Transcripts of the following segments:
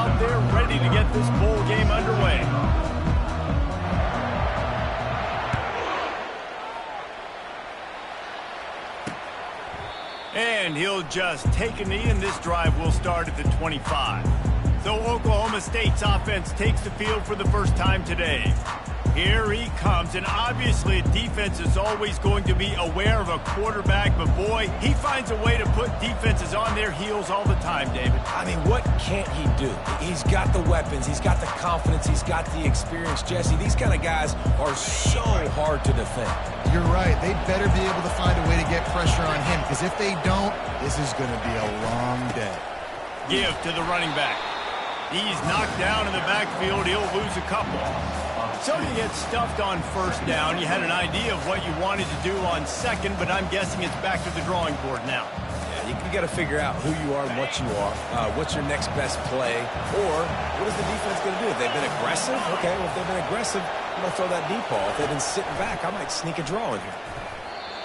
out there ready to get this bowl game underway. And he'll just take a knee, and this drive will start at the 25. So Oklahoma State's offense takes the field for the first time today. Here he comes, and obviously defense is always going to be aware of a quarterback, but boy, he finds a way to put defenses on their heels all the time, David. I mean, what can't he do? He's got the weapons, he's got the confidence, he's got the experience. Jesse, these kind of guys are so hard to defend. You're right. They better be able to find a way to get pressure on him, because if they don't, this is going to be a long day. Give to the running back. He's knocked down in the backfield. He'll lose a couple. So you get stuffed on first down. You had an idea of what you wanted to do on second, but I'm guessing it's back to the drawing board now. Yeah, you got to figure out who you are and what you are. What's your next best play? Or what is the defense going to do? If they've been aggressive, okay, well, if they've been aggressive, I'm going to throw that deep ball. If they've been sitting back, I might sneak a draw in here.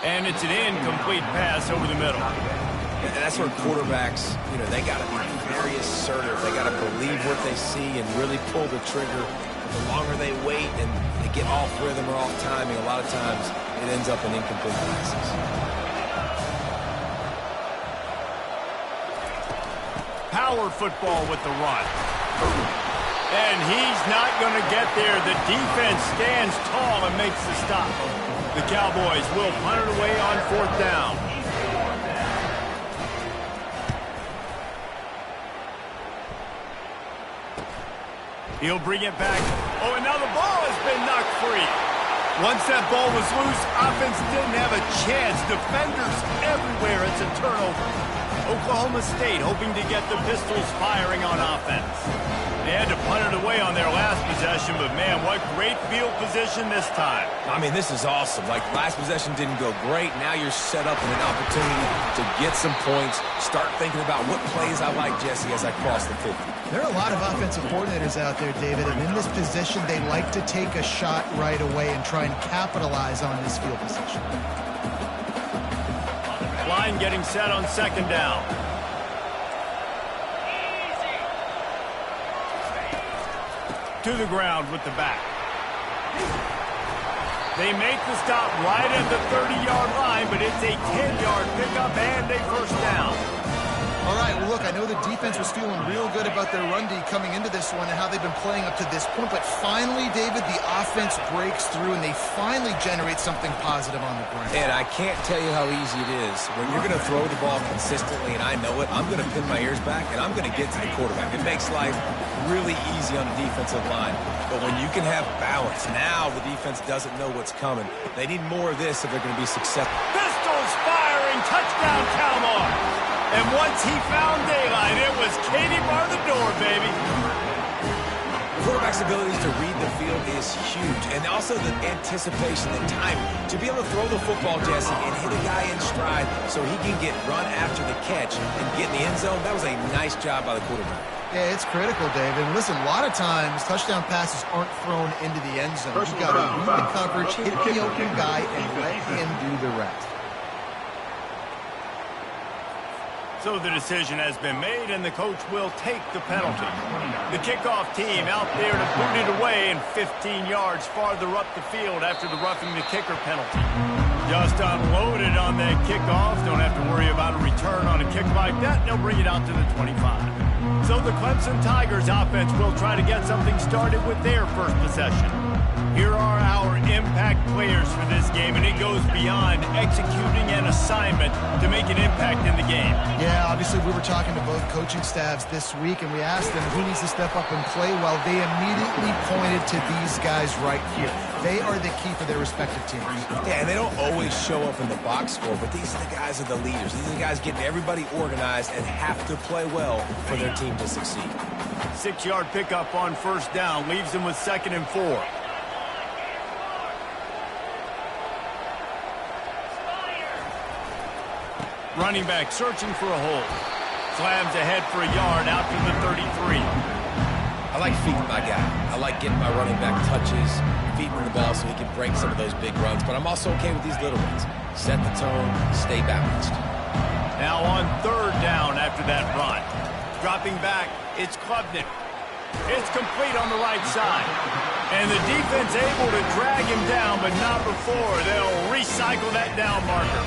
And it's an incomplete pass over the middle. And that's where quarterbacks, they got to be very assertive. They got to believe what they see and really pull the trigger. The longer they wait and they get off rhythm or off timing, a lot of times it ends up in incomplete passes. Power football with the run. And he's not going to get there. The defense stands tall and makes the stop. The Cowboys will punt it away on fourth down. He'll bring it back. Oh, and now the ball has been knocked free. Once that ball was loose, offense didn't have a chance. Defenders everywhere. It's a turnover. Oklahoma State hoping to get the Pistols firing on offense. They had to punt it away on their last possession, but man, what great field position this time. I mean, this is awesome. Like, last possession didn't go great. Now you're set up in an opportunity to get some points. Start thinking about what plays I like, Jesse, as I cross the 50. There are a lot of offensive coordinators out there, David, and in this position, they like to take a shot right away and try and capitalize on this field position. Line getting set on second down. To the ground with the back. They make the stop right at the 30-yard line, but it's a 10-yard pickup and a first down. All right, well, look, I know the defense was feeling real good about their run D coming into this one and how they've been playing up to this point, but finally, David, the offense breaks through and they finally generate something positive on the ground. And I can't tell you how easy it is. When you're going to throw the ball consistently, and I know it, I'm going to pin my ears back and I'm going to get to the quarterback. It makes life really easy on the defensive line. But when you can have balance, now the defense doesn't know what's coming. They need more of this if they're going to be successful. Pistols firing, touchdown Cowboys. And once he found daylight, it was Katie bar the door, baby. The quarterback's abilities to read the field is huge. And also the anticipation, the timing. To be able to throw the football, Jesse, and hit a guy in stride so he can get run after the catch and get in the end zone, that was a nice job by the quarterback. Yeah, it's critical, David. Listen, a lot of times touchdown passes aren't thrown into the end zone. You've got to read the coverage, hit the open guy, and let him do the rest. So the decision has been made, and the coach will take the penalty. The kickoff team out there to boot it away and 15 yards farther up the field after the roughing the kicker penalty. Just unloaded on that kickoff. Don't have to worry about a return on a kick like that. They'll bring it out to the 25. So the Clemson Tigers offense will try to get something started with their first possession. Here are our impact players for this game, and it goes beyond executing an assignment to make an impact in the game. Yeah, obviously we were talking to both coaching staffs this week, and we asked them who needs to step up and play well. They immediately pointed to these guys right here. They are the key for their respective teams. Yeah, and they don't always show up in the box score, but these are the guys that are the leaders. These are the guys getting everybody organized and have to play well for their team to succeed. 6-yard pickup on first down leaves them with 2nd and 4. Running back searching for a hole. Slams ahead for a yard out to the 33. I like feeding my guy. I like getting my running back touches, feeding him the ball so he can break some of those big runs. But I'm also okay with these little ones. Set the tone, stay balanced. Now on 3rd down after that run. Dropping back, it's Klubnik. It's complete on the right side. And the defense able to drag him down, but not before. They'll recycle that down marker.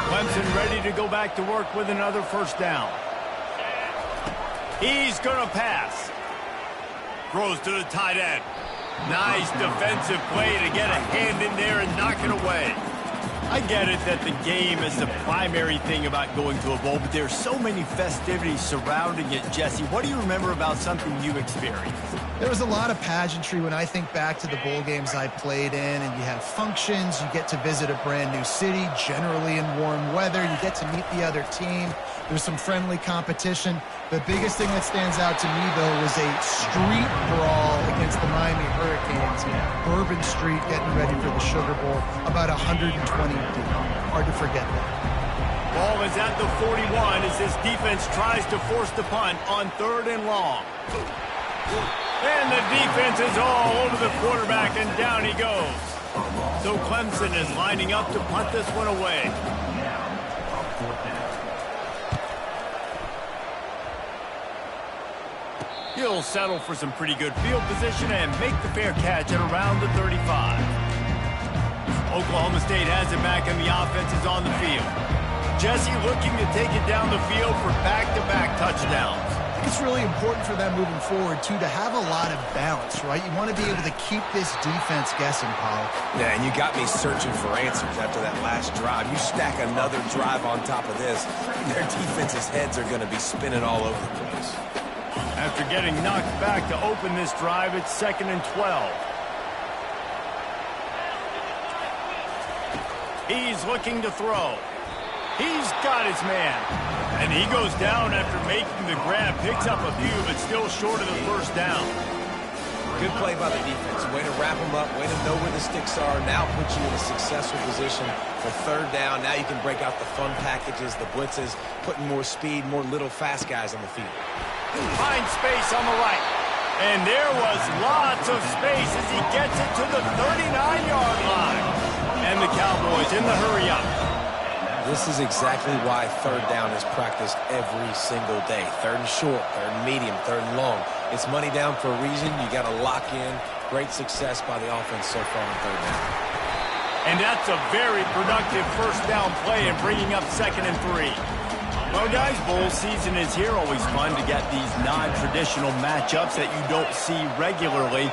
Clemson ready to go back to work with another first down. He's going to pass. Throws to the tight end. Nice defensive play to get a hand in there and knock it away. I get it that the game is the primary thing about going to a bowl, but there's so many festivities surrounding it. Jesse, what do you remember about something you experienced? There was a lot of pageantry when I think back to the bowl games I played in, and you have functions, you get to visit a brand new city, generally in warm weather, you get to meet the other team, there's some friendly competition. The biggest thing that stands out to me, though, was a street brawl against the Miami Hurricanes. Bourbon Street getting ready for the Sugar Bowl, about 120 deep. Hard to forget that. Ball is at the 41 as this defense tries to force the punt on 3rd and long. And the defense is all over the quarterback, and down he goes. So Clemson is lining up to punt this one away. He'll settle for some pretty good field position and make the fair catch at around the 35. Oklahoma State has it back, and the offense is on the field. Jesse looking to take it down the field for back-to-back touchdowns. It's really important for them moving forward, too, to have a lot of balance, right? You want to be able to keep this defense guessing, Paul. Yeah, and you got me searching for answers after that last drive. You stack another drive on top of this, their defense's heads are going to be spinning all over the place. After getting knocked back to open this drive, it's 2nd and 12. He's looking to throw. He's got his man. And he goes down after making the grab. Picks up a few, but still short of the first down. Good play by the defense. Way to wrap them up. Way to know where the sticks are. Now put you in a successful position for 3rd down. Now you can break out the fun packages, the blitzes, putting more speed, more little fast guys on the field. Finds space on the right. And there was lots of space as he gets it to the 39-yard line. And the Cowboys in the hurry-up. This is exactly why 3rd down is practiced every single day. 3rd and short, 3rd and medium, 3rd and long. It's money down for a reason. You got to lock in. Great success by the offense so far on 3rd down. And that's a very productive first down play and bringing up 2nd and 3. Well, guys, bowl season is here. Always fun to get these non-traditional matchups that you don't see regularly.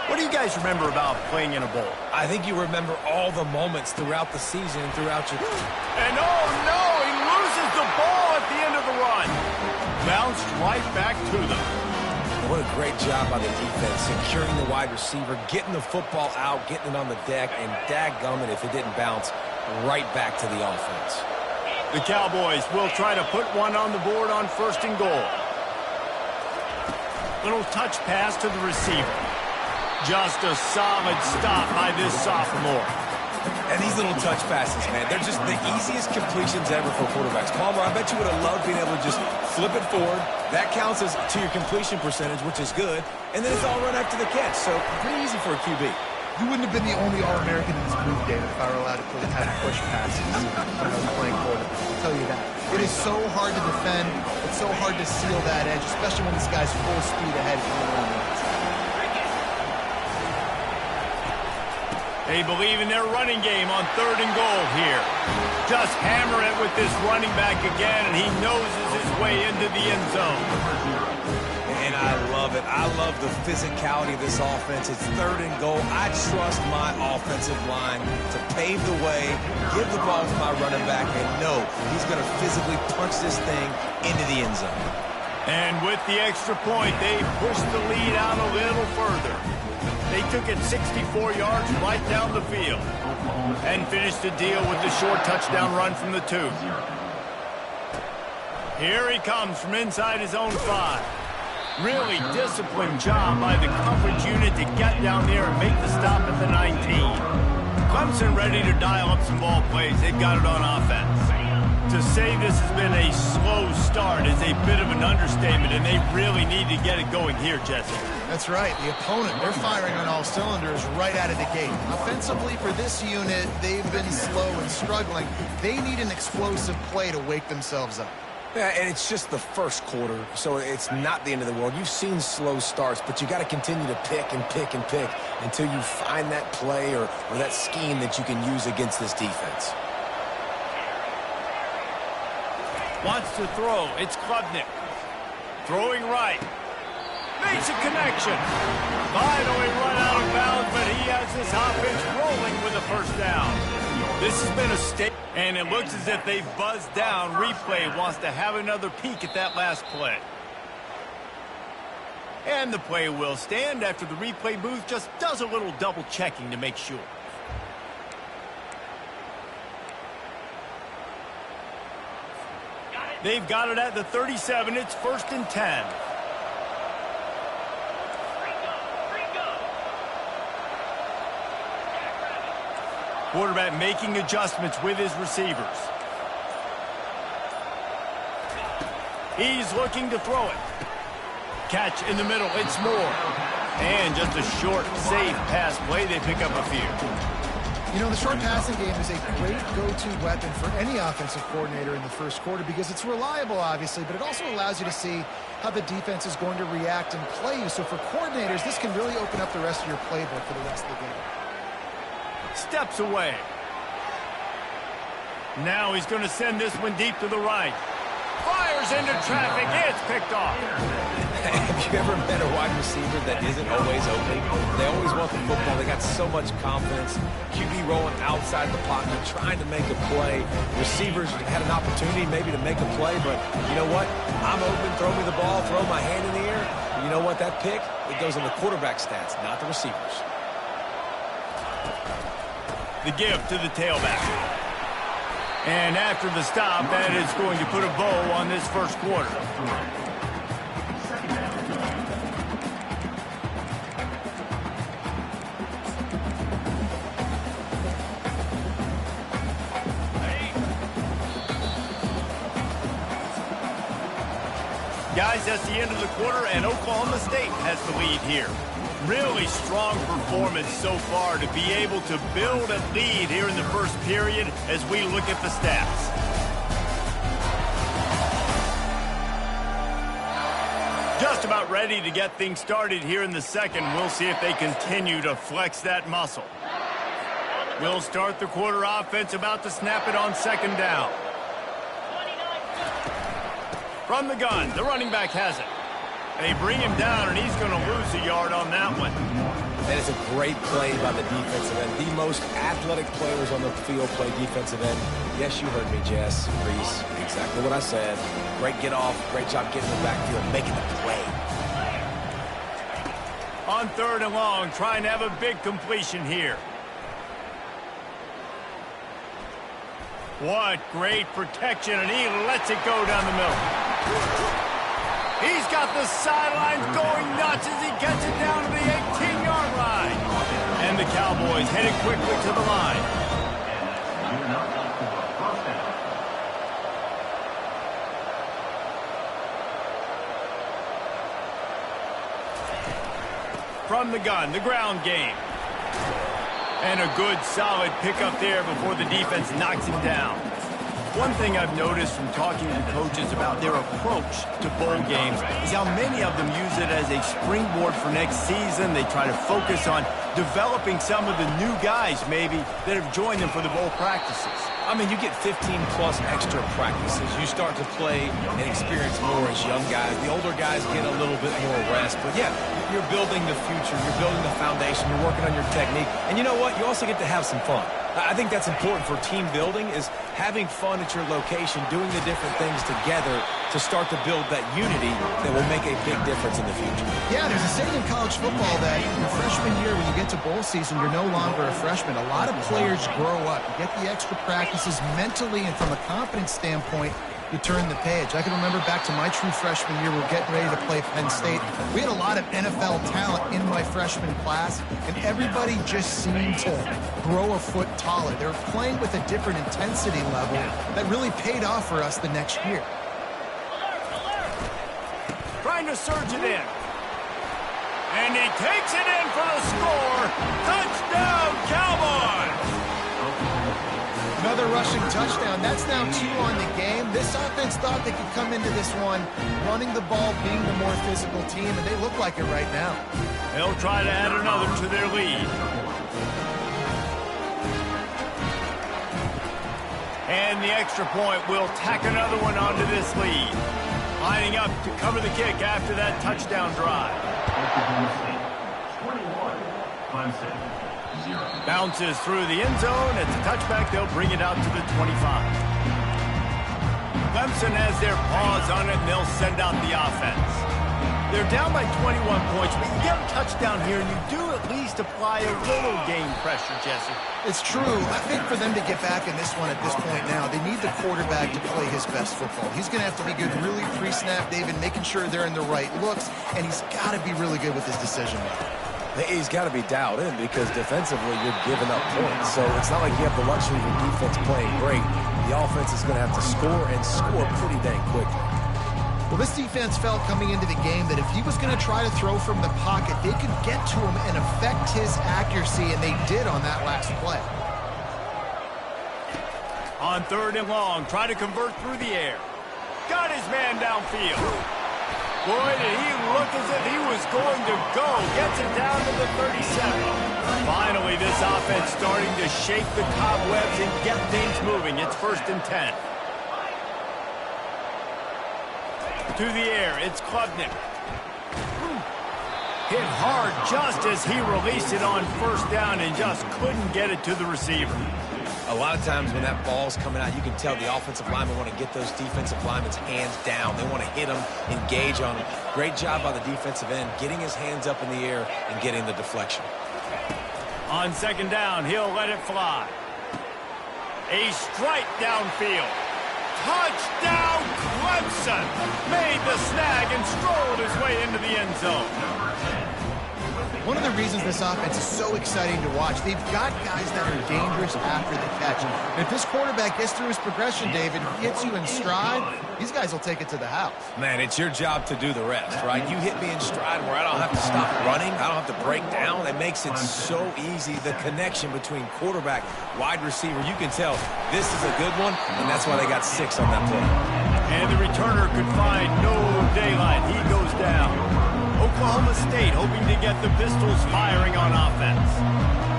What do you guys remember about playing in a bowl? I think you remember all the moments throughout the season, throughout your... And oh no, he loses the ball at the end of the run. Bounced right back to them. What a great job by the defense, securing the wide receiver, getting the football out, getting it on the deck, and dadgummit if it didn't bounce, right back to the offense. The Cowboys will try to put one on the board on 1st and goal. Little touch pass to the receiver. Just a solid stop by this sophomore. And these little touch passes, man, they're just the easiest completions ever for quarterbacks. Palmer, I bet you would have loved being able to just flip it forward. That counts as to your completion percentage, which is good. And then it's all run after the catch. So pretty easy for a QB. You wouldn't have been the only All-American in this booth, David, if I were allowed to have push passes when I was playing quarterback. I'll tell you that. It is so hard to defend. It's so hard to seal that edge, especially when this guy's full speed ahead from the line. They believe in their running game on 3rd and goal here. Just hammer it with this running back again, and he noses his way into the end zone. And I love it. I love the physicality of this offense. It's 3rd and goal. I trust my offensive line to pave the way, give the ball to my running back, and know he's going to physically punch this thing into the end zone. And with the extra point, they pushed the lead out a little further. They took it 64 yards right down the field and finished the deal with the short touchdown run from the 2. Here he comes from inside his own 5. Really disciplined job by the coverage unit to get down there and make the stop at the 19. Clemson ready to dial up some ball plays. They've got it on offense. To say this has been a slow start is a bit of an understatement, and they really need to get it going here, Jesse. That's right. The opponent, they're firing on all cylinders right out of the gate. Offensively, for this unit, they've been slow and struggling. They need an explosive play to wake themselves up. Yeah, and it's just the first quarter, so it's not the end of the world. You've seen slow starts, but you got to continue to pick and pick and pick until you find that play or that scheme that you can use against this defense. Wants to throw. It's Klubnik. Throwing right. Makes a connection. Finally run out of bounds, but he has this offense rolling with a first down. This has been a state, and it looks as if they've buzzed down. Replay wants to have another peek at that last play. And the play will stand after the replay booth just does a little double checking to make sure. They've got it at the 37. It's 1st and 10. Quarterback making adjustments with his receivers. He's looking to throw it. Catch in the middle. It's Moore. And just a short, safe pass play. They pick up a few. You know, the short passing game is a great go-to weapon for any offensive coordinator in the first quarter because it's reliable, obviously, but it also allows you to see how the defense is going to react and play you. So for coordinators, this can really open up the rest of your playbook for the rest of the game. Steps away. Now he's going to send this one deep to the right. Fires into traffic. It's picked off. Have you ever met a wide receiver that isn't always open? They always want the football. They got so much confidence. QB rolling outside the pocket, trying to make a play. Receivers had an opportunity maybe to make a play, but you know what? I'm open. Throw me the ball. Throw my hand in the air. You know what? That pick, it goes in the quarterback stats, not the receivers. The give to the tailback. And after the stop, that is going to put a bow on this first quarter. Guys, that's the end of the quarter, and Oklahoma State has the lead here. Really strong performance so far to be able to build a lead here in the first period as we look at the stats. Just about ready to get things started here in the second. We'll see if they continue to flex that muscle. We'll start the quarter offense, about to snap it on second down. From the gun, the running back has it. They bring him down, and he's going to lose a yard on that one. That is a great play by the defensive end. The most athletic players on the field play defensive end. Yes, you heard me, Jess, Reese. Exactly what I said. Great get off. Great job getting the backfield, making the play. On 3rd and long, trying to have a big completion here. What great protection, and he lets it go down the middle. He's got the sidelines going nuts as he gets it down to the 18-yard line. And the Cowboys headed quickly to the line. From the gun, the ground game. And a good, solid pickup there before the defense knocks him down. One thing I've noticed from talking to coaches about their approach to bowl games is how many of them use it as a springboard for next season. They try to focus on developing some of the new guys, maybe, that have joined them for the bowl practices. I mean, you get 15-plus extra practices. You start to play and experience more as young guys. The older guys get a little bit more rest. But, yeah, you're building the future. You're building the foundation. You're working on your technique. And you know what? You also get to have some fun. I think that's important for team building, is having fun at your location, doing the different things together to start to build that unity that will make a big difference in the future. Yeah, there's a saying in college football that your freshman year, when you get to bowl season, you're no longer a freshman. A lot of players grow up. You get the extra practices mentally, and from a confidence standpoint, you turn the page. I can remember back to my true freshman year, we were getting ready to play Penn State. We had a lot of NFL talent in my freshman class, and everybody just seemed to grow a foot taller. They were playing with a different intensity level that really paid off for us the next year. Trying to surge it in. And he takes it in for the score. Touchdown, Cowboys! Another rushing touchdown. That's now 2 on the game. This offense thought they could come into this one running the ball, being the more physical team, and they look like it right now. They'll try to add another to their lead. And the extra point will tack another one onto this lead. Lining up to cover the kick after that touchdown drive. Bounces through the end zone. It's a touchback. They'll bring it out to the 25. Clemson has their paws on it, and they'll send out the offense. They're down by 21 points, but you get a touchdown here, and you do at least apply a little game pressure, Jesse. It's true. I think for them to get back in this one at this point now, they need the quarterback to play his best football. He's going to have to be good really pre-snap, David, making sure they're in the right looks, and he's got to be really good with his decision making. He's got to be dialed in because defensively you're giving up points. So it's not like you have the luxury of your defense playing great. The offense is going to have to score and score pretty dang quickly. Well, this defense felt coming into the game that if he was going to try to throw from the pocket, they could get to him and affect his accuracy, and they did on that last play. On 3rd and long, try to convert through the air. Got his man downfield. Boy, did he look as if he was going to go. Gets it down to the 37. Finally, this offense starting to shake the cobwebs and get things moving. It's 1st and 10. To the air, it's Klubnik. Hit hard just as he released it on 1st down and just couldn't get it to the receiver. A lot of times when that ball's coming out, you can tell the offensive linemen want to get those defensive linemen's hands down. They want to hit them, engage on them. Great job by the defensive end, getting his hands up in the air and getting the deflection. On 2nd down, he'll let it fly. A strike downfield. Touchdown, Clemson! Made the snag and strolled his way into the end zone. One of the reasons this offense is so exciting to watch, they've got guys that are dangerous after the catch. And if this quarterback gets through his progression, David, hits you in stride, these guys will take it to the house. Man, it's your job to do the rest, right? You hit me in stride where I don't have to stop running. I don't have to break down. It makes it so easy. The connection between quarterback, wide receiver, you can tell this is a good one, and that's why they got 6 on that play. And the returner could find no daylight. He goes down. Oklahoma State hoping to get the Pistols firing on offense.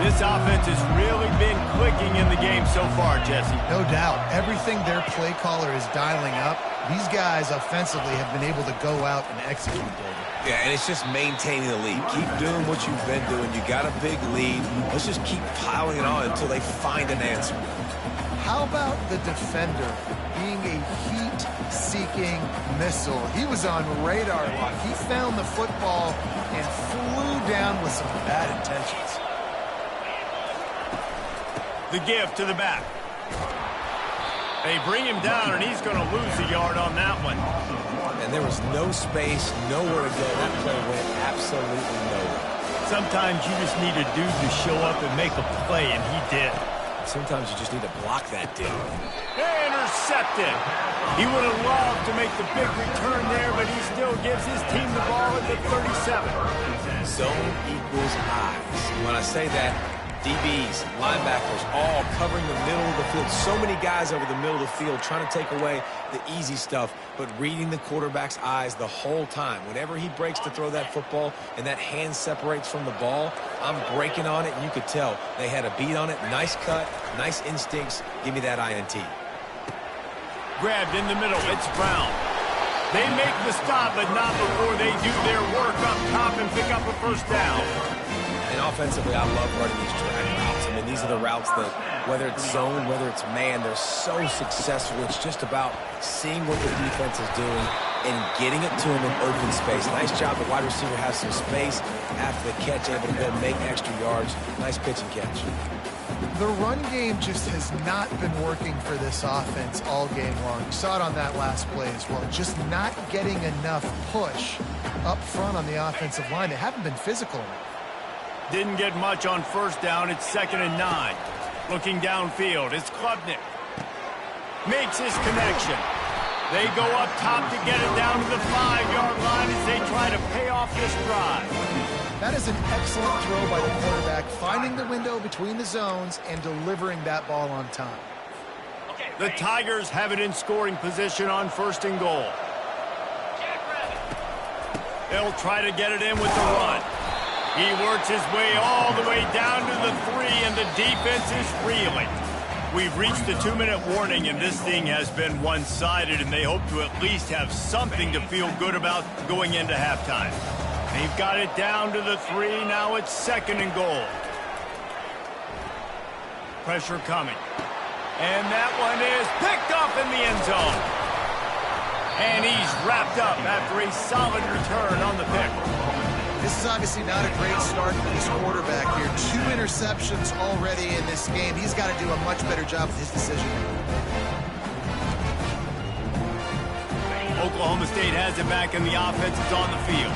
This offense has really been clicking in the game so far, Jesse. No doubt. Everything their play caller is dialing up, these guys offensively have been able to go out and execute, David. Yeah, and it's just maintaining the lead. Keep doing what you've been doing. You got a big lead. Let's just keep piling it on until they find an answer. How about the defender being a heat-seeking missile? He was on radar lock. He found the football and flew down with some bad intentions. The give to the back. They bring him down, and he's going to lose a yard on that one. And there was no space, nowhere to go. That play went absolutely nowhere. Sometimes you just need a dude to show up and make a play, and he did. Sometimes you just need to block that dude. Intercepted. He would have loved to make the big return there, but he still gives his team the ball at the 37. Zone equals eyes. When I say that, DBs, linebackers, all covering the middle of the field. So many guys over the middle of the field trying to take away the easy stuff, but reading the quarterback's eyes the whole time. Whenever he breaks to throw that football and that hand separates from the ball, I'm breaking on it, and you could tell they had a beat on it. Nice cut, nice instincts. Give me that INT. Grabbed in the middle. It's Brown. They make the stop, but not before they do their work up top and pick up a 1st down. And offensively, I love running these drag routes. I mean, these are the routes that, whether it's zone, whether it's man, they're so successful. It's just about seeing what the defense is doing and getting it to him in open space. Nice job. The wide receiver has some space after the catch, able to go make extra yards. Nice pitch and catch. The run game just has not been working for this offense all game long. You saw it on that last play as well. Just not getting enough push up front on the offensive line. They haven't been physical enough. Didn't get much on 1st down. It's 2nd and 9. Looking downfield. It's Klubnik. Makes his connection. They go up top to get it down to the 5-yard line as they try to pay off this drive. That is an excellent throw by the quarterback, finding the window between the zones and delivering that ball on time. The Tigers have it in scoring position on 1st and goal. They'll try to get it in with the run. He works his way all the way down to the 3, and the defense is reeling. We've reached the 2-minute warning, and this thing has been one-sided, and they hope to at least have something to feel good about going into halftime. They've got it down to the 3. Now it's 2nd and goal. Pressure coming. And that one is picked off in the end zone. And he's wrapped up after a solid return on the pick. This is obviously not a great start for this quarterback here. 2 interceptions already in this game. He's got to do a much better job with his decision. Oklahoma State has it back, and the offense is on the field.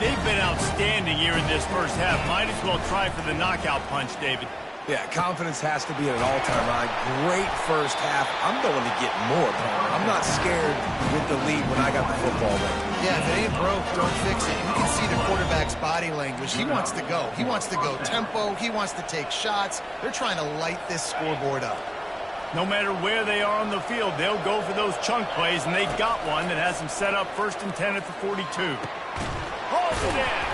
They've been outstanding here in this first half. Might as well try for the knockout punch, David. Yeah, confidence has to be at an all-time high. Great first half. I'm going to get more, Palmer. I'm not scared with the lead when I got the football there. Yeah, if it ain't broke, don't fix it. You can see the quarterback's body language. He wants to go. He wants to go tempo. He wants to take shots. They're trying to light this scoreboard up. No matter where they are on the field, they'll go for those chunk plays, and they've got one that has them set up 1st and 10 at the 42. Holds it in.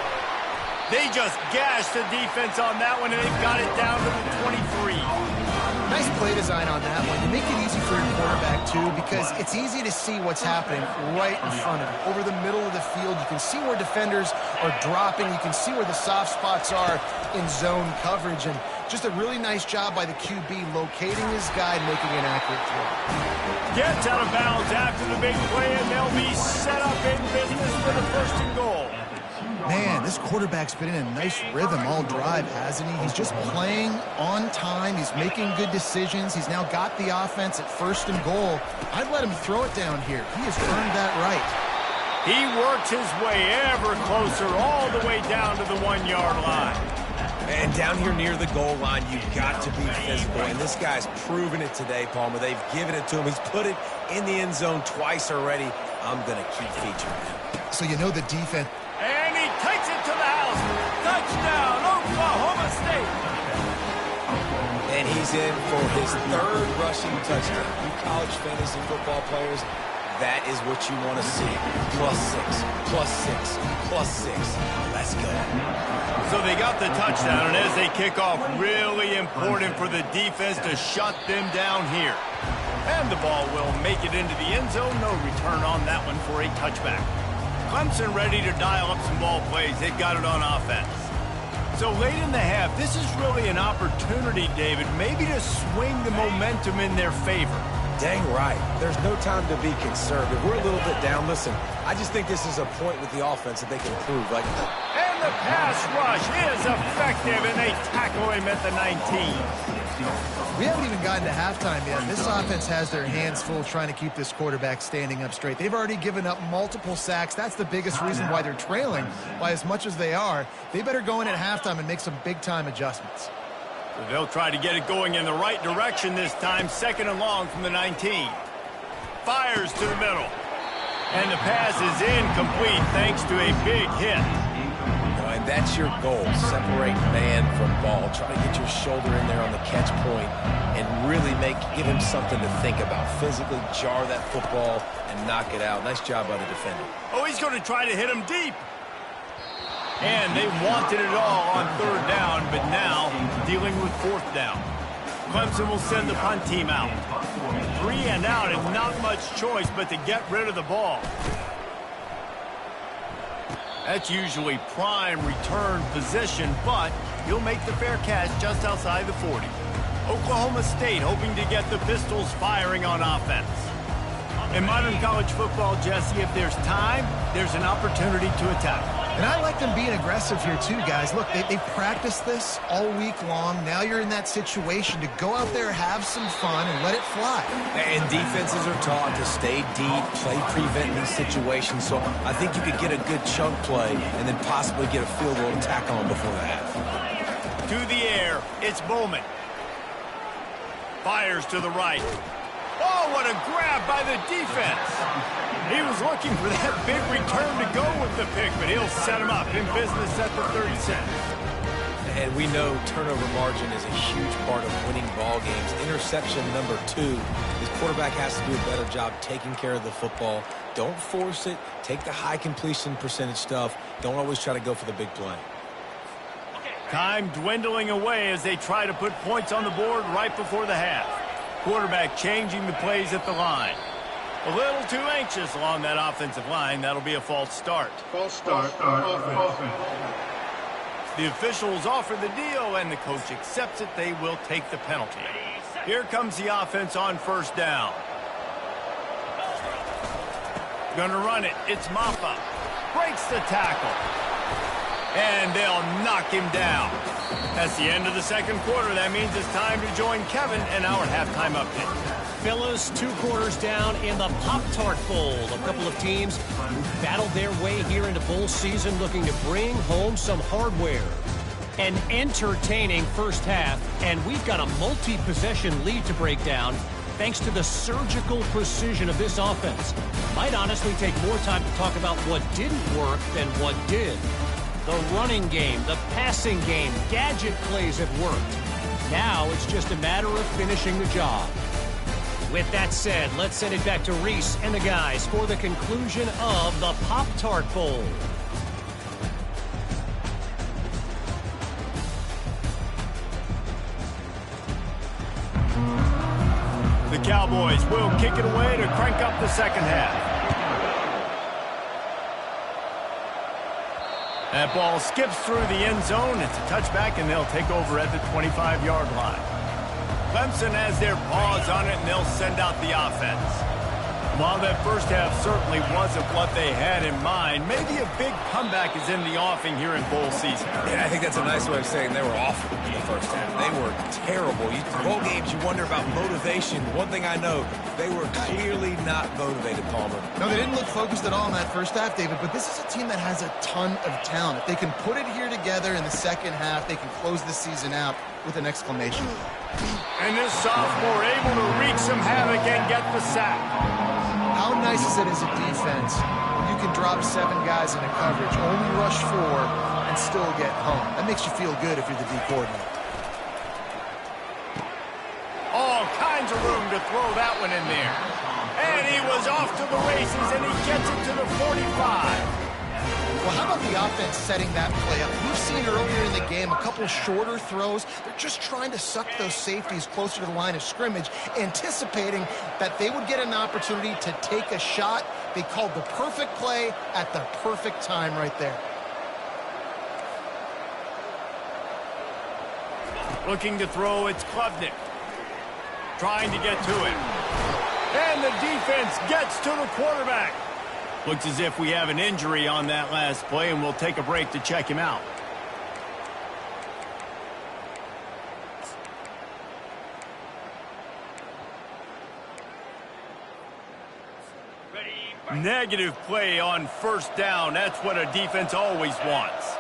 They just gashed the defense on that one, and they've got it down to the 23. Nice play design on that one. You make it easy for your quarterback, too, because it's easy to see what's happening right in front of you. Over the middle of the field, you can see where defenders are dropping. You can see where the soft spots are in zone coverage. And just a really nice job by the QB locating his guy and making an accurate throw. Gets out of bounds after the big play, and they'll be set up in business for the 1st and goal. Man, this quarterback's been in a nice rhythm all drive, hasn't he? He's just playing on time. He's making good decisions. He's now got the offense at 1st and goal. I'd let him throw it down here. He has earned that right. He works his way ever closer all the way down to the 1-yard line. And down here near the goal line, you've got to be physical. And this guy's proven it today, Palmer. They've given it to him. He's put it in the end zone twice already. I'm going to keep featuring him. So you know the defense. And he takes it to the house. Touchdown, Oklahoma State. And he's in for his 3rd rushing touchdown. You college fantasy football players, that is what you want to see. +6, +6, +6. Let's go. So they got the touchdown, and as they kick off, really important for the defense to shut them down here. And the ball will make it into the end zone. No return on that one for a touchback. Clemson ready to dial up some ball plays. They've got it on offense. So late in the half, this is really an opportunity, David, maybe to swing the momentum in their favor. Dang right. There's no time to be conservative. We're a little bit down. Listen, I just think this is a point with the offense that they can improve. And the pass rush is effective, and they tackle him at the 19. We haven't even gotten to halftime yet. This offense has their hands full trying to keep this quarterback standing up straight. They've already given up multiple sacks. That's the biggest reason why they're trailing by as much as they are. They better go in at halftime and make some big-time adjustments. So they'll try to get it going in the right direction this time. 2nd and long from the 19. Fires to the middle. And the pass is incomplete thanks to a big hit. And that's your goal. Separate man from ball. Try to get your shoulder in there on the catch point and really give him something to think about. Physically jar that football and knock it out. Nice job by the defender. Oh, he's going to try to hit him deep. And they wanted it all on 3rd down, but now dealing with 4th down. Clemson will send the punt team out. 3 and out, and not much choice but to get rid of the ball. That's usually prime return position, but he'll make the fair catch just outside the 40. Oklahoma State hoping to get the Pistols firing on offense. In modern college football, Jesse, if there's time, there's an opportunity to attack. And I like them being aggressive here too, guys. Look, they practiced this all week long. Now you're in that situation to go out there, have some fun, and let it fly. And defenses are taught to stay deep, play prevent in these situations. So I think you could get a good chunk play and then possibly get a field goal to tack on before the half. To the air, it's Bowman. Fires to the right. Oh, what a grab by the defense. He was looking for that big return to go with the pick, but he'll set him up in business at the 36. And we know turnover margin is a huge part of winning ball games. Interception number 2. His quarterback has to do a better job taking care of the football. Don't force it. Take the high completion percentage stuff. Don't always try to go for the big play. Time dwindling away as they try to put points on the board right before the half. Quarterback changing the plays at the line. A little too anxious along that offensive line. That'll be a false start. False start. Offense. The officials offer the deal, and the coach accepts it. They will take the penalty. Here comes the offense on first down. Gonna run it. It's Maffa. Breaks the tackle. And they'll knock him down. That's the end of the second quarter. That means it's time to join Kevin and our halftime update. Fellas, 2 quarters down in the Pop-Tart Bowl. A couple of teams who battled their way here into bowl season looking to bring home some hardware. An entertaining first half, and we've got a multi-possession lead to break down thanks to the surgical precision of this offense. Might honestly take more time to talk about what didn't work than what did. The running game, the passing game, gadget plays have worked. Now it's just a matter of finishing the job. With that said, let's send it back to Reese and the guys for the conclusion of the Pop-Tart Bowl. The Cowboys will kick it away to crank up the second half. That ball skips through the end zone. It's a touchback, and they'll take over at the 25-yard line. Clemson has their paws on it, and they'll send out the offense. While that first half certainly wasn't what they had in mind, maybe a big comeback is in the offing here in bowl season. Yeah, I think that's a nice way of saying they were awful in the first half. They were terrible. Bowl games, you wonder about motivation. One thing I know, they were clearly not motivated, Palmer. No, they didn't look focused at all in that first half, David, but this is a team that has a ton of talent. If they can put it here together in the second half, they can close the season out with an exclamation. And this sophomore able to wreak some havoc and get the sack. How nice is it as a defense when you can drop 7 guys into coverage, only rush 4, and still get home? That makes you feel good if you're the D coordinator. All kinds of room to throw that one in there. And he was off to the races, and he gets it to the 45. Well, how about the offense setting that play up? We've seen earlier in the game a couple shorter throws. They're just trying to suck those safeties closer to the line of scrimmage, anticipating that they would get an opportunity to take a shot. They called the perfect play at the perfect time right there. Looking to throw, it's Klubnik. Trying to get to him. And the defense gets to the quarterback. Looks as if we have an injury on that last play, and we'll take a break to check him out. Negative play on first down. That's what a defense always wants.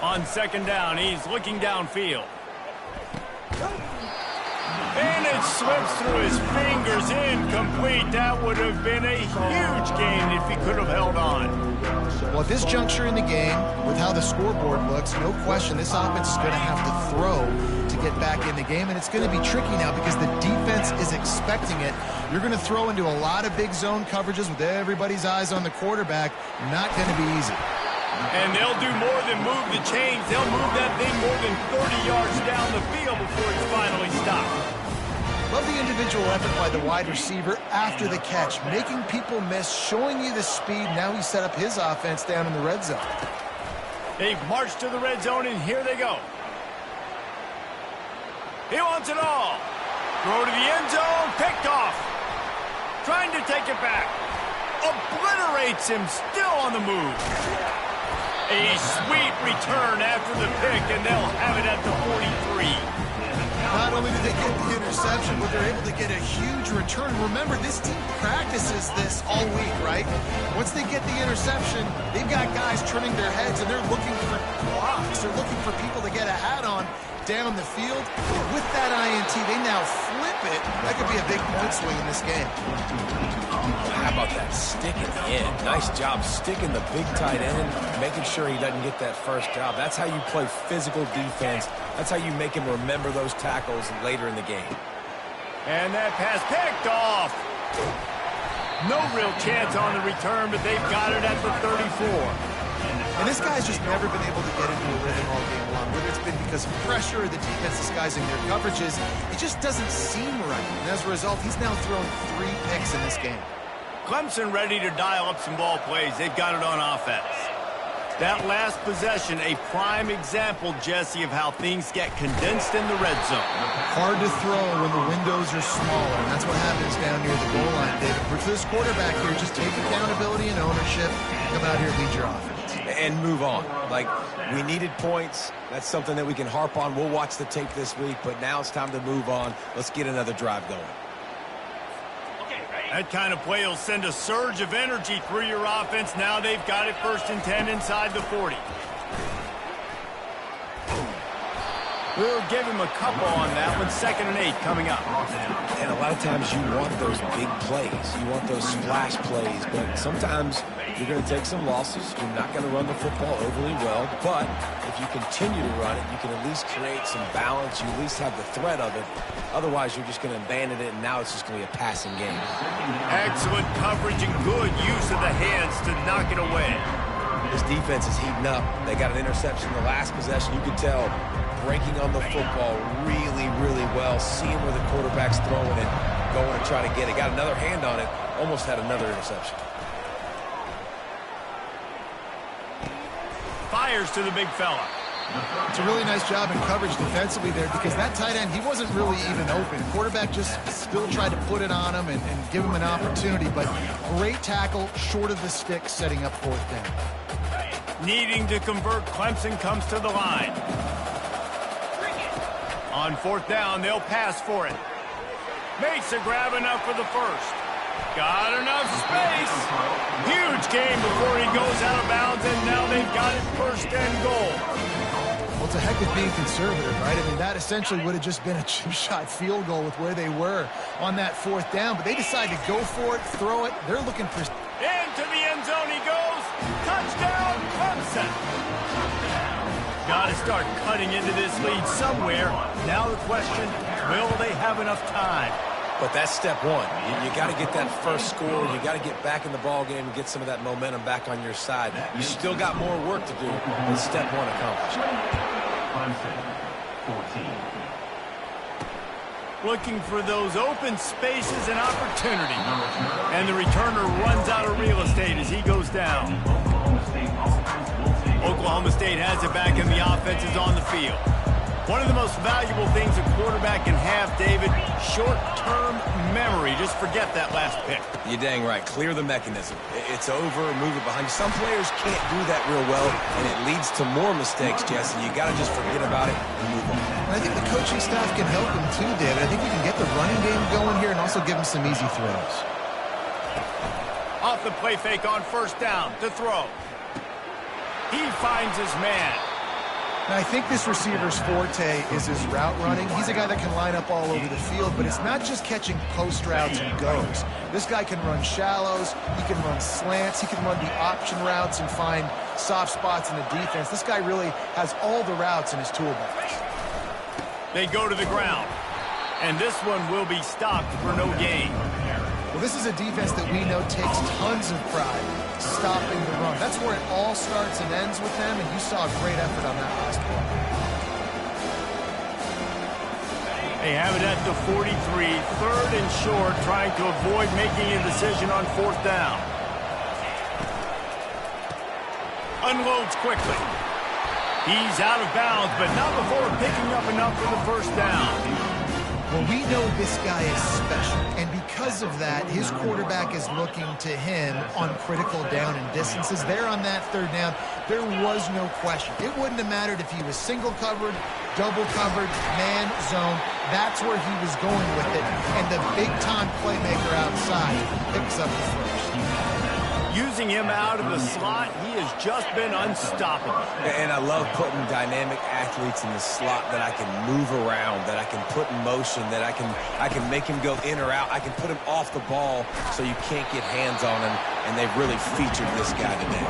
On second down, he's looking downfield. And it slips through his fingers, incomplete. That would have been a huge gain if he could have held on. Well, at this juncture in the game, with how the scoreboard looks, no question this offense is going to have to throw to get back in the game, and it's going to be tricky now because the defense is expecting it. You're going to throw into a lot of big zone coverages with everybody's eyes on the quarterback. Not going to be easy. And they'll do more than move the chains. They'll move that thing more than 30 yards down the field before it's finally stopped. Love the individual effort by the wide receiver after the catch, making people miss, showing you the speed. Now he set up his offense down in the red zone. They've marched to the red zone, and here they go. He wants it all. Throw to the end zone, picked off. Trying to take it back. Obliterates him, still on the move. A sweet return after the pick, and they'll have it at the 43. Not only did they get the interception, but they're able to get a huge return. Remember, this team practices this all week, right? Once they get the interception, they've got guys turning their heads, and they're looking for blocks. They're looking for people to get a hat on down the field. And with that eye PAT. They now flip it. That could be a big point swing in this game. How about that stick at the end? Nice job sticking the big tight end, making sure he doesn't get that first job. That's how you play physical defense. That's how you make him remember those tackles later in the game. And that pass picked off. No real chance on the return, but they've got it at the 34. And this guy's just never been able to get into a rhythm all game long, whether it's been because of pressure or the defense disguising their coverages. It just doesn't seem right. And as a result, he's now thrown 3 picks in this game. Clemson ready to dial up some ball plays. They've got it on offense. That last possession, a prime example, Jesse, of how things get condensed in the red zone. Hard to throw when the windows are smaller, and that's what happens down near the goal line, David. For this quarterback here, just take accountability and ownership. Come out here and lead your offense. And move on. Like, we needed points. That's something that we can harp on. We'll watch the tape this week, but now it's time to move on. Let's get another drive going. That kind of play will send a surge of energy through your offense. Now they've got it 1st and 10 inside the 40. We'll give him a couple on that one. 2nd and 8 coming up. And a lot of times you want those big plays. You want those splash plays. But sometimes you're going to take some losses. You're not going to run the football overly well. But if you continue to run it, you can at least create some balance. You at least have the threat of it. Otherwise, you're just going to abandon it, and now it's just going to be a passing game. Excellent coverage and good use of the hands to knock it away. This defense is heating up. They got an interception the last possession. You could tell breaking on the football really, really well, seeing where the quarterback's throwing it, going to try to get it. Got another hand on it, almost had another interception. Fires to the big fella. It's a really nice job in coverage defensively there because that tight end, he wasn't really even open. Quarterback just still tried to put it on him and give him an opportunity, but great tackle short of the stick setting up 4th down. Needing to convert, Clemson comes to the line. On 4th down, they'll pass for it. Makes a grab enough for the 1st. Got enough space. Huge game before he goes out of bounds, and now they've got it 1st and goal. Well, it's a heck of being conservative, right? I mean, that essentially would have just been a chip-shot field goal with where they were on that 4th down, but they decided to go for it, throw it. They're looking for... Into the end zone he goes. Touchdown, Clemson. Got to start cutting into this lead somewhere. Now the question, will they have enough time? But that's step one. You got to get that first score. You got to get back in the ball game and get some of that momentum back on your side. You still got more work to do, but step one accomplished. Looking for those open spaces and opportunity. And the returner runs out of real estate as he goes down. Oklahoma State has it back and the offense is on the field. One of the most valuable things a quarterback can have, David, short-term memory. Just forget that last pick. You're dang right. Clear the mechanism. It's over, move it behind you. Some players can't do that real well, and it leads to more mistakes, Jesse. You got to just forget about it and move on. And I think the coaching staff can help him too, David. I think we can get the running game going here and also give him some easy throws. Off the play fake on 1st down to throw. He finds his man. Now, I think this receiver's forte is his route running. He's a guy that can line up all over the field, but it's not just catching post routes and goes. This guy can run shallows, he can run slants, he can run the option routes and find soft spots in the defense. This guy really has all the routes in his toolbox. They go to the ground, and this one will be stopped for no gain. Well, this is a defense that we know takes tons of pride stopping the run. That's where it all starts and ends with them, and you saw a great effort on that last play. They have it at the 43, 3rd and short, trying to avoid making a decision on 4th down. Unloads quickly. He's out of bounds, but not before picking up enough for the 1st down. Well, we know this guy is special, and because of that, his quarterback is looking to him on critical down and distances. There on that 3rd down, there was no question. It wouldn't have mattered if he was single covered, double covered, man, zone. That's where he was going with it, and the big-time playmaker outside picks up the 1st. Using him out of the slot, he has just been unstoppable. And I love putting dynamic athletes in the slot that I can move around, that I can put in motion, that I can make him go in or out. I can put him off the ball so you can't get hands on him, and they've really featured this guy today.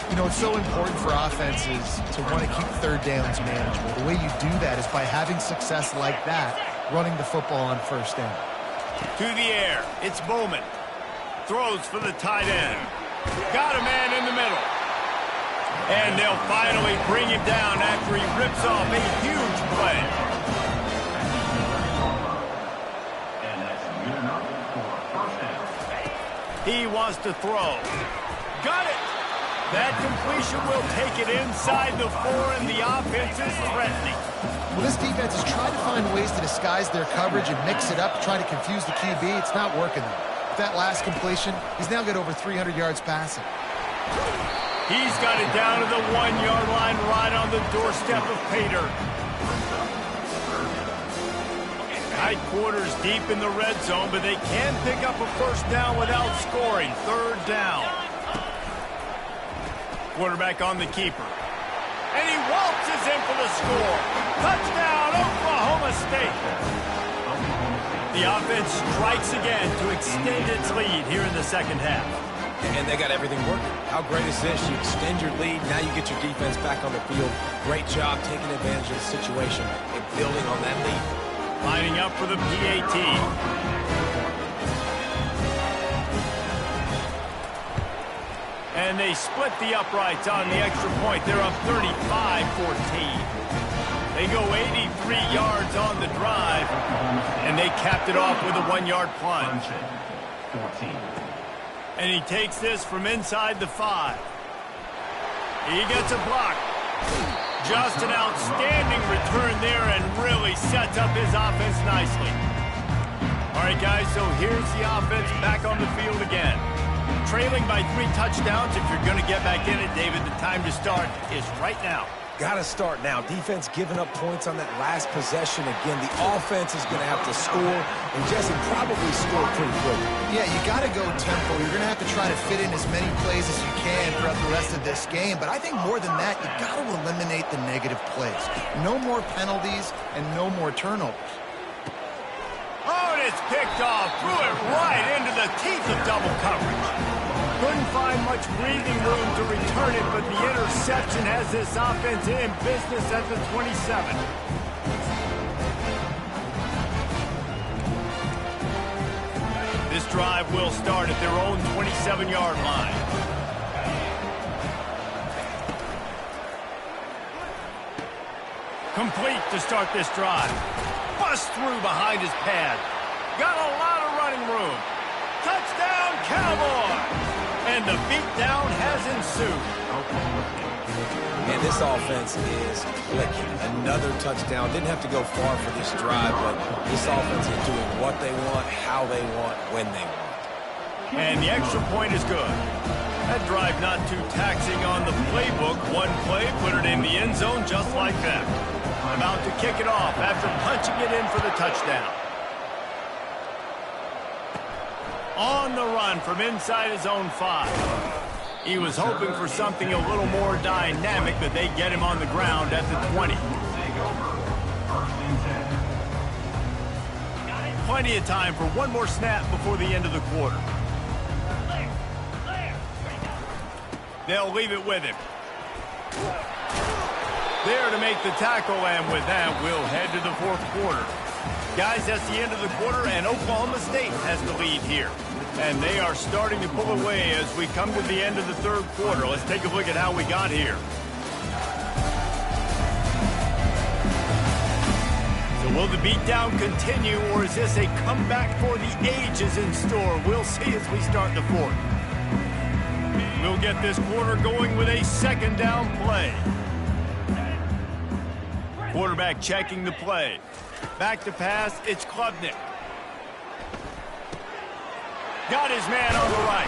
You know, it's so important for offenses to want to keep third downs manageable. The way you do that is by having success like that, running the football on first down. To the air, it's Bowman. Throws for the tight end. Got a man in the middle. And they'll finally bring him down after he rips off a huge play. He wants to throw. Got it. That completion will take it inside the 4, and the offense is threatening. Well, this defense has tried to find ways to disguise their coverage and mix it up, trying to confuse the QB. It's not working, though. With that last completion, he's now got over 300 yards passing. He's got it down to the 1-yard line, right on the doorstep of Pater. Tight quarters deep in the red zone, but they can pick up a first down without scoring. Third down. Quarterback on the keeper. And he waltzes in for the score. Touchdown, Oklahoma State. The offense strikes again to extend its lead here in the second half. And they got everything working. How great is this? You extend your lead, now you get your defense back on the field. Great job taking advantage of the situation and building on that lead. Lining up for the PAT. And they split the uprights on the extra point. They're up 35-14. They go 83 yards on the drive, and they capped it off with a 1-yard plunge. And he takes this from inside the 5. He gets a block. Just an outstanding return there and really sets up his offense nicely. All right, guys, so here's the offense back on the field again. Trailing by 3 touchdowns. If you're going to get back in it, David, the time to start is right now. Got to start now. Defense giving up points on that last possession. Again, the offense is going to have to score, and Jesse probably score pretty quick. Yeah, you got to go tempo. You're going to have to try to fit in as many plays as you can throughout the rest of this game. But I think more than that, you got to eliminate the negative plays. No more penalties and no more turnovers. Oh, and it's picked off. Threw it right into the teeth of double coverage. Couldn't find much breathing room to return it, but the interception has this offense in business at the 27. This drive will start at their own 27-yard line. Complete to start this drive. Bust through behind his pad. Got a lot of running room. Touchdown, Cowboys! And the beatdown has ensued. And this offense is clicking. Another touchdown. Didn't have to go far for this drive, but this offense is doing what they want, how they want, when they want. And the extra point is good. That drive not too taxing on the playbook. One play, put it in the end zone just like that. About to kick it off after punching it in for the touchdown. On the run from inside his own 5. He was hoping for something a little more dynamic, but they get him on the ground at the 20. Plenty of time for one more snap before the end of the quarter. They'll leave it with him. There to make the tackle, and with that, we'll head to the 4th quarter. Guys, that's the end of the quarter, and Oklahoma State has the lead here. And they are starting to pull away as we come to the end of the 3rd quarter. Let's take a look at how we got here. So will the beatdown continue, or is this a comeback for the ages in store? We'll see as we start the 4th. We'll get this quarter going with a 2nd down play. Quarterback checking the play. Back to pass, it's Klubnik. Got his man on the right.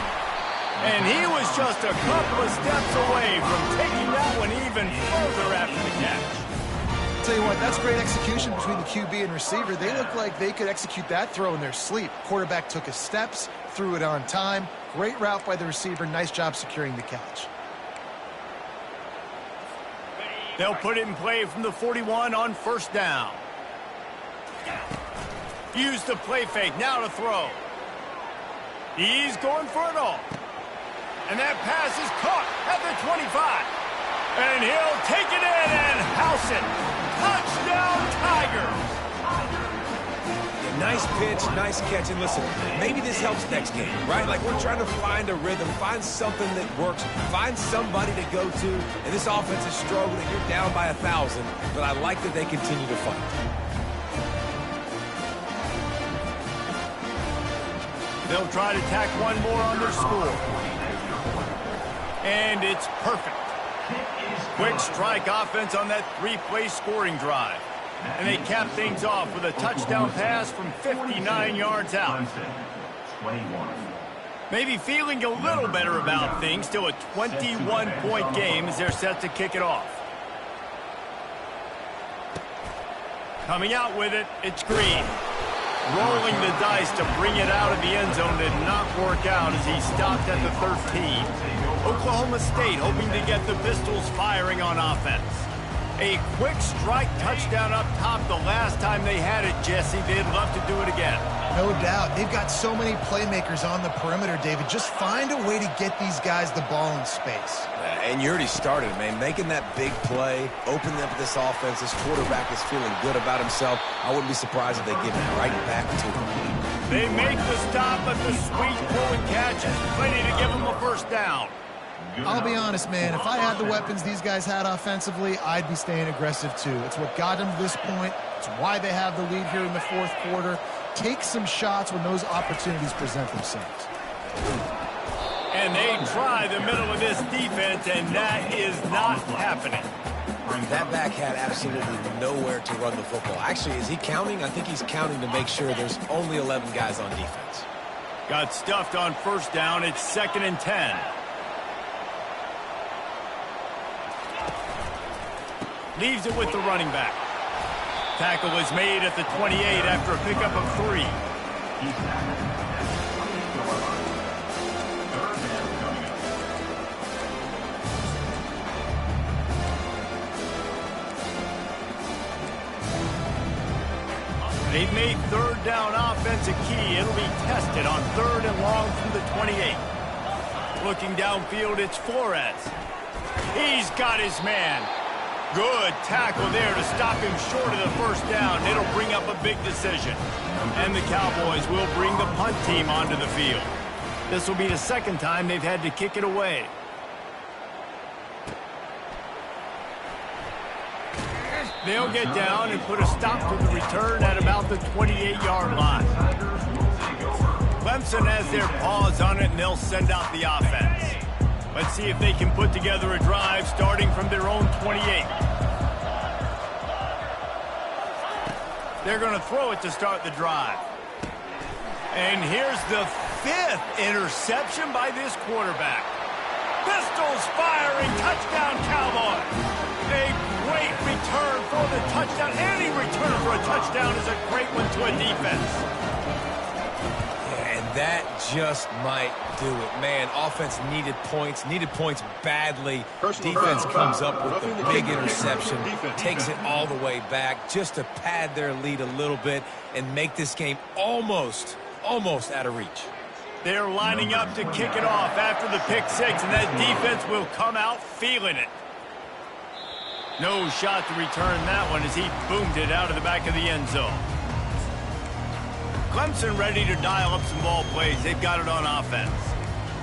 And he was just a couple of steps away from taking that one even further after the catch. Tell you what, that's great execution between the QB and receiver. They look like they could execute that throw in their sleep. Quarterback took his steps, threw it on time. Great route by the receiver. Nice job securing the catch. They'll put it in play from the 41 on first down. Use the play fake. Now to throw. He's going for it all. And that pass is caught at the 25. And he'll take it in and house it. Touchdown, Tigers. Nice pitch, nice catch. And listen, maybe this helps next game, right? Like, we're trying to find a rhythm, find something that works, find somebody to go to. And this offense is struggling. You're down by 1,000, but I like that they continue to fight. They'll try to tack one more on their score. And it's perfect. Quick strike offense on that three-play scoring drive. And they cap things off with a touchdown pass from 59 yards out. Maybe feeling a little better about things. Still a 21-point game as they're set to kick it off. Coming out with it, it's Green. Rolling the dice to bring it out of the end zone did not work out as he stopped at the 13. Oklahoma State hoping to get the Pistols firing on offense. A quick strike touchdown up top the last time they had it, Jesse. They'd love to do it again. No doubt. They've got so many playmakers on the perimeter, David. Just find a way to get these guys the ball in space. And you already started, man. Making that big play, opening up this offense. This quarterback is feeling good about himself. I wouldn't be surprised if they give it right back to him. They make the stop, but the sweet pull and catch is plenty to give them a first down. I'll be honest, man. If I had the weapons these guys had offensively, I'd be staying aggressive too. It's what got them to this point. It's why they have the lead here in the fourth quarter. Take some shots when those opportunities present themselves. And they try the middle of this defense, and that is not happening. That back had absolutely nowhere to run the football. Actually, is he counting? I think he's counting to make sure there's only 11 guys on defense. Got stuffed on first down. It's 2nd and 10. Leaves it with the running back. Tackle was made at the 28 after a pickup of 3. They've made third down offense a key. It'll be tested on 3rd and long from the 28. Looking downfield, it's Flores. He's got his man. Good tackle there to stop him short of the first down. It'll bring up a big decision. And the Cowboys will bring the punt team onto the field. This will be the second time they've had to kick it away. They'll get down and put a stop to the return at about the 28-yard line. Clemson has their paws on it, and they'll send out the offense. Let's see if they can put together a drive starting from their own 28. They're going to throw it to start the drive. And here's the 5th interception by this quarterback. Pistols firing, touchdown Cowboys. A great return for the touchdown. Any return for a touchdown is a great one to a defense. And that just might do it. Man, offense needed points badly. Defense comes up with the big interception, takes it all the way back just to pad their lead a little bit and make this game almost out of reach. They're lining up to kick it off after the pick 6, and that defense will come out feeling it. No shot to return that one as he boomed it out of the back of the end zone. Clemson ready to dial up some ball plays. They've got it on offense.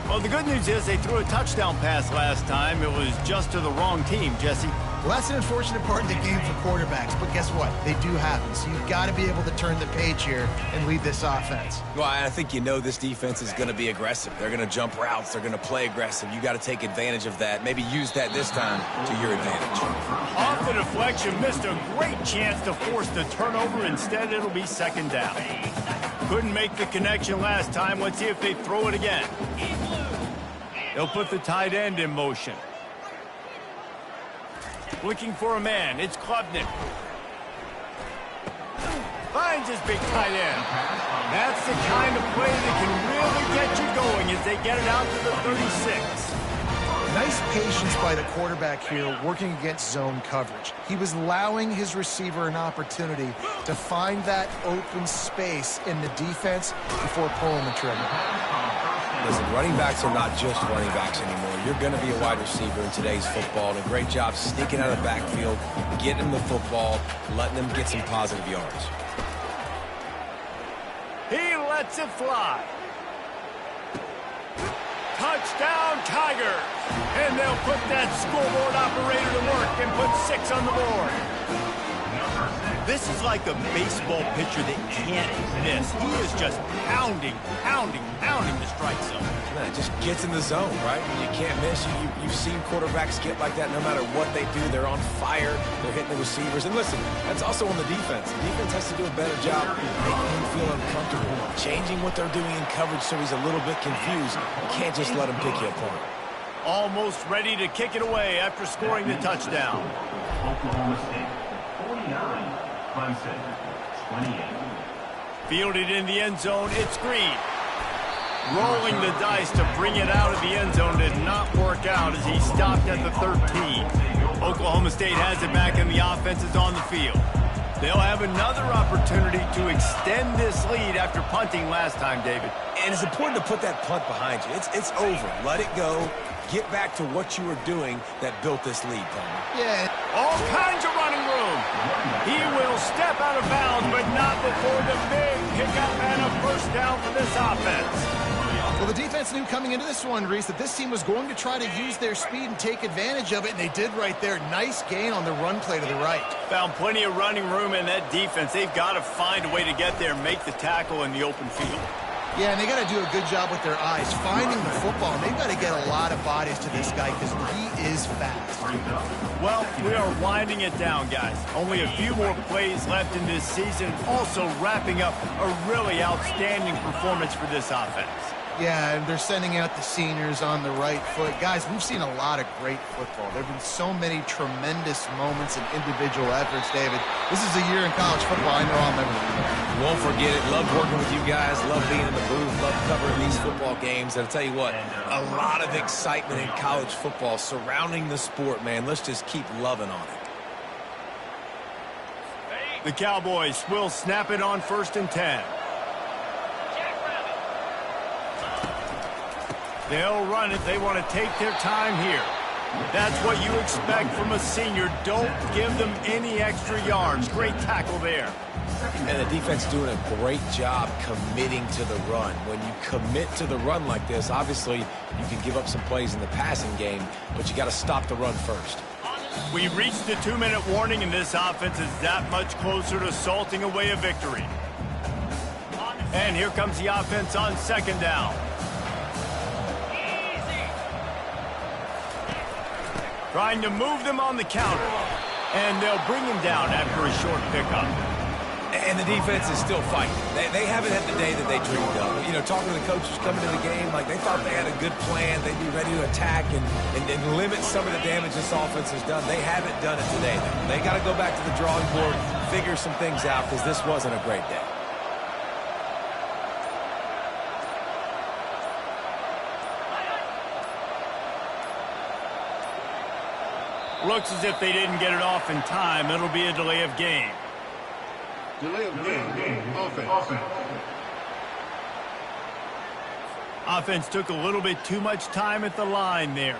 Well, the good news is they threw a touchdown pass last time. It was just to the wrong team, Jesse. Well, that's an unfortunate part of the game for quarterbacks, but guess what? They do happen, so you've got to be able to turn the page here and lead this offense. Well, I think you know this defense is going to be aggressive. They're going to jump routes. They're going to play aggressive. You got to take advantage of that. Maybe use that this time to your advantage. Off the deflection, missed a great chance to force the turnover. Instead, it'll be 2nd down. Couldn't make the connection last time. Let's see if they throw it again. They'll put the tight end in motion. Looking for a man. It's Klubnik. Finds his big tight end. That's the kind of play that can really get you going as they get it out to the 36. Nice patience by the quarterback here working against zone coverage. He was allowing his receiver an opportunity to find that open space in the defense before pulling the trigger. Listen, running backs are not just running backs anymore. You're going to be a wide receiver in today's football. And a great job sneaking out of the backfield, getting them the football, letting them get some positive yards. He lets it fly. Touchdown, Tigers! And they'll put that scoreboard operator to work and put 6 on the board. This is like a baseball pitcher that can't miss. He is just pounding the strike zone. Yeah, it just gets in the zone, right? You can't miss. You've seen quarterbacks get like that no matter what they do. They're on fire. They're hitting the receivers. And listen, that's also on the defense. The defense has to do a better job making him feel uncomfortable, changing what they're doing in coverage so he's a little bit confused. You can't just let him pick you apart. Almost ready to kick it away after scoring the touchdown. Oklahoma State, 49. Clemson, 28. Fielded in the end zone, it's Green. Rolling the dice to bring it out of the end zone did not work out as he stopped at the 13. Oklahoma State has it back and the offense is on the field. They'll have another opportunity to extend this lead after punting last time, David. And it's important to put that punt behind you. It's over. Let it go. Get back to what you were doing that built this lead, Palmer. Yeah. All kinds of running room. He will step out of bounds, but not before the big pickup and a first down for this offense. Well, the defense knew coming into this one, Reese, that this team was going to try to use their speed and take advantage of it, and they did right there. Nice gain on the run play to the right. Found plenty of running room in that defense. They've got to find a way to get there and make the tackle in the open field. Yeah, and they got to do a good job with their eyes, finding the football. And they've got to get a lot of bodies to this guy because he is fast. Well, we are winding it down, guys. Only a few more plays left in this season. Also wrapping up a really outstanding performance for this offense. Yeah, and they're sending out the seniors on the right foot. Guys, we've seen a lot of great football. There have been so many tremendous moments and individual efforts, David. This is a year in college football I know I'll never forget. Won't forget it. Love working with you guys. Love being in the booth. Love covering these football games. And I'll tell you what, a lot of excitement in college football surrounding the sport, man. Let's just keep loving on it. The Cowboys will snap it on 1st and 10. They'll run it. They want to take their time here. That's what you expect from a senior. Don't give them any extra yards. Great tackle there. And the defense doing a great job committing to the run. When you commit to the run like this, obviously you can give up some plays in the passing game, but you got to stop the run first. We reached the 2-minute warning, and this offense is that much closer to salting away a victory. And here comes the offense on 2nd down. Trying to move them on the counter. And they'll bring him down after a short pickup. And the defense is still fighting. They haven't had the day that they dreamed of. You know, talking to the coaches coming to the game, like they thought they had a good plan. They'd be ready to attack and limit some of the damage this offense has done. They haven't done it today. They got to go back to the drawing board, figure some things out because this wasn't a great day. Looks as if they didn't get it off in time. It'll be a delay of game. Delay of game. Offense. Offense took a little bit too much time at the line there.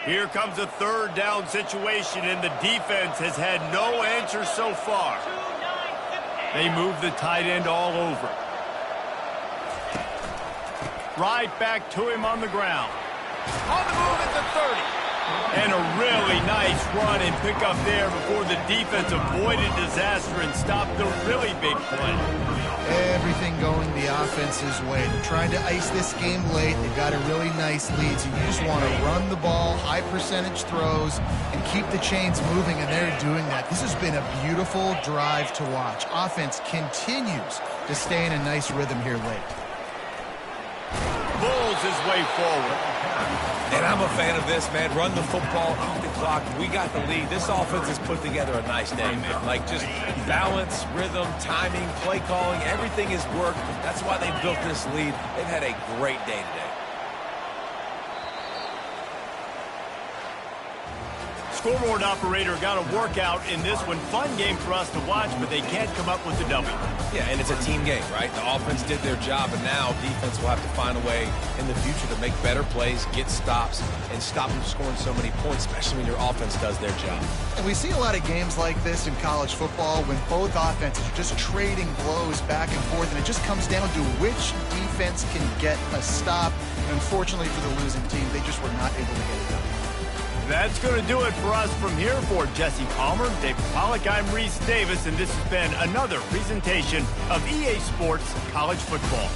Here comes a 3rd down situation, and the defense has had no answer so far. They move the tight end all over. Right back to him on the ground. On the move at the 30. And a really nice run and pickup there before the defense avoided disaster and stopped the really big play. Everything going the offense's way. They're trying to ice this game late. They've got a really nice lead, so you just want to run the ball, high percentage throws, and keep the chains moving, and they're doing that. This has been a beautiful drive to watch. Offense continues to stay in a nice rhythm here late. bulls his way forward. And I'm a fan of this, man. Run the football, eat the clock. We got the lead. This offense has put together a nice day, man. Like, just balance, rhythm, timing, play calling, everything has worked. That's why they built this lead. They've had a great day today. Scoreboard operator got a workout in this one. Fun game for us to watch, but they can't come up with the W. Yeah, and it's a team game, right? The offense did their job, and now defense will have to find a way in the future to make better plays, get stops, and stop them scoring so many points, especially when your offense does their job. And we see a lot of games like this in college football when both offenses are just trading blows back and forth, and it just comes down to which defense can get a stop. And unfortunately for the losing team, they just were not able to get it done. That's going to do it for us from here. For Jesse Palmer, David Pollack, I'm Reese Davis, and this has been another presentation of EA Sports College Football.